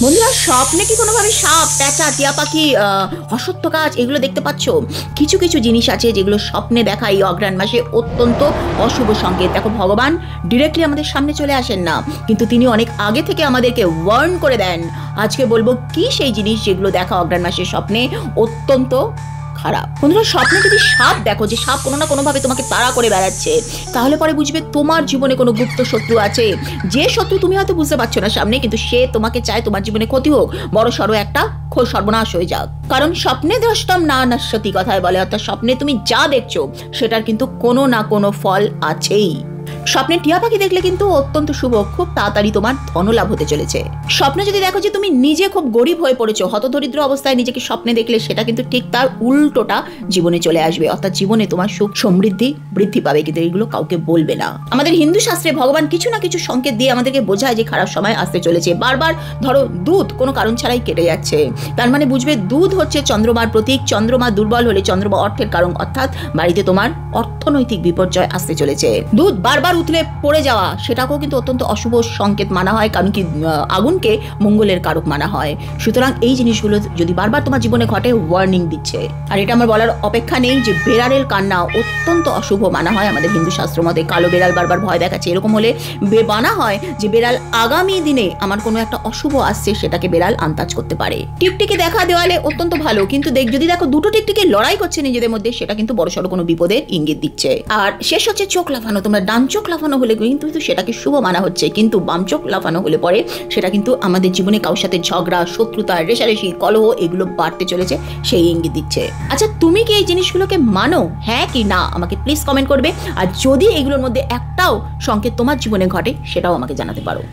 বন্ধুরা, স্বপ্নে কি কোনোভাবে সাপ, প্যাঁচা, টিয়া পাখি, অসত্য গাছ এগুলো দেখতে পাচ্ছ? কিছু কিছু জিনিস আছে যেগুলো স্বপ্নে দেখা এই অঘ্রাণ মাসে অত্যন্ত অশুভ সংকেত। দেখো, ভগবান ডিরেক্টলি আমাদের সামনে চলে আসেন না, কিন্তু তিনি অনেক আগে থেকে আমাদেরকে ওয়ার্ন করে দেন। আজকে বলবো কি সেই জিনিস যেগুলো দেখা অঘ্রাণ মাসের স্বপ্নে অত্যন্ত খারাপ। বন্ধুরা, স্বপ্নে যদি সাপ দেখো, যে সাপ কোনো না কোনোভাবে তোমাকে তাড়া করে বেড়াচ্ছে, তাহলে পরে বুঝবে তোমার জীবনে কোনো গুপ্ত শত্রু আছে। যে শত্রু তুমি হয়তো বুঝতে পারছো না সামনে, কিন্তু সে তোমাকে চায় তোমার জীবনে ক্ষতি হোক, বড় সড়ো একটা সর্বনাশ হয়ে যাক। কারণ স্বপ্নে দ্রষ্টম না নশ্যতি কথায় বলে, অর্থাৎ স্বপ্নে তুমি যা দেখছো সেটার কিন্তু কোনো না কোনো ফল আছেই। স্বপ্নে টিয়া পাখি দেখলে কিন্তু অত্যন্ত শুভ, খুব তাড়াতাড়ি তোমার ধনলাভ হতে চলেছে। স্বপ্নে যদি দেখো যে তুমি নিজে খুব গরিব হয়ে পড়েছো, হতদরিদ্র অবস্থায় নিজেকে স্বপ্নে দেখলে সেটা কিন্তু ঠিক তার উল্টোটা জীবনে চলে আসবে, অর্থাৎ জীবনে তোমার সুখ সমৃদ্ধি বৃদ্ধি পাবে, কিন্তু এগুলো কাউকে বলবে না। আমাদের হিন্দু শাস্ত্রে ভগবান কিছু না কিছু সংকেত দিয়ে আমাদেরকে বোঝায় যে খারাপ সময় আসতে চলেছে। বারবার ধরো দুধ কোনো কারণ ছাড়াই কেটে যাচ্ছে, তার মানে বুঝবে দুধ হচ্ছে চন্দ্রমার প্রতীক। চন্দ্রমা দুর্বল হলে চন্দ্রমা অর্থের কারণ, অর্থাৎ বাড়িতে তোমার অর্থনৈতিক বিপর্যয় আসতে চলেছে। দুধ বারবার উতলে পড়ে যাওয়া, সেটাকেও কিন্তু অত্যন্ত অশুভ সংকেত মানা হয়, কারণ কি আগুনকে মঙ্গলের কারক মানা হয়। সুতরাং এই জিনিসগুলো যদি বারবার তোমার জীবনে ঘটে, ওয়ার্নিং দিচ্ছে। আর এটা আমার বলার অপেক্ষা নেই যে বেড়ালের কান্না অত্যন্ত অশুভ মানা হয় আমাদের হিন্দু শাস্ত্র মতে। কালো বেড়াল বারবার ভয় দেখাচ্ছে, এরকম হলে মানা হয় যে বেড়াল আগামী দিনে আমার কোনো একটা অশুভ আসছে, সেটাকে বেড়াল আন্দাজ করতে পারে। টিকটিকি দেখা দেওয়ালে অত্যন্ত ভালো, কিন্তু যদি দেখো দুটো টিকটিকি লড়াই করছে নিজেদের মধ্যে, সেটা কিন্তু বড়সড় কোনো বিপদের ইঙ্গিত দিচ্ছে। আর শেষ হচ্ছে চোখ লাফানো। তোমরা ডান চোখ লাফানো হলে কিন্তু সেটাকে শুভ মানা হচ্ছে, কিন্তু বাম চোখ লাফানো হলে পরে সেটা কিন্তু আমাদের জীবনে কারোর সাথে ঝগড়া, শত্রুতা, রেষারেষি, কলহ এগুলো বাড়তে চলেছে, সেই ইঙ্গিত দিচ্ছে। আচ্ছা, তুমি কি এই জিনিসগুলোকে মানো, হ্যাঁ কি না? আমাকে প্লিজ কমেন্ট করবে। আর যদি এগুলোর মধ্যে একটাও সংকেত তোমার জীবনে ঘটে, সেটাও আমাকে জানাতে পারো।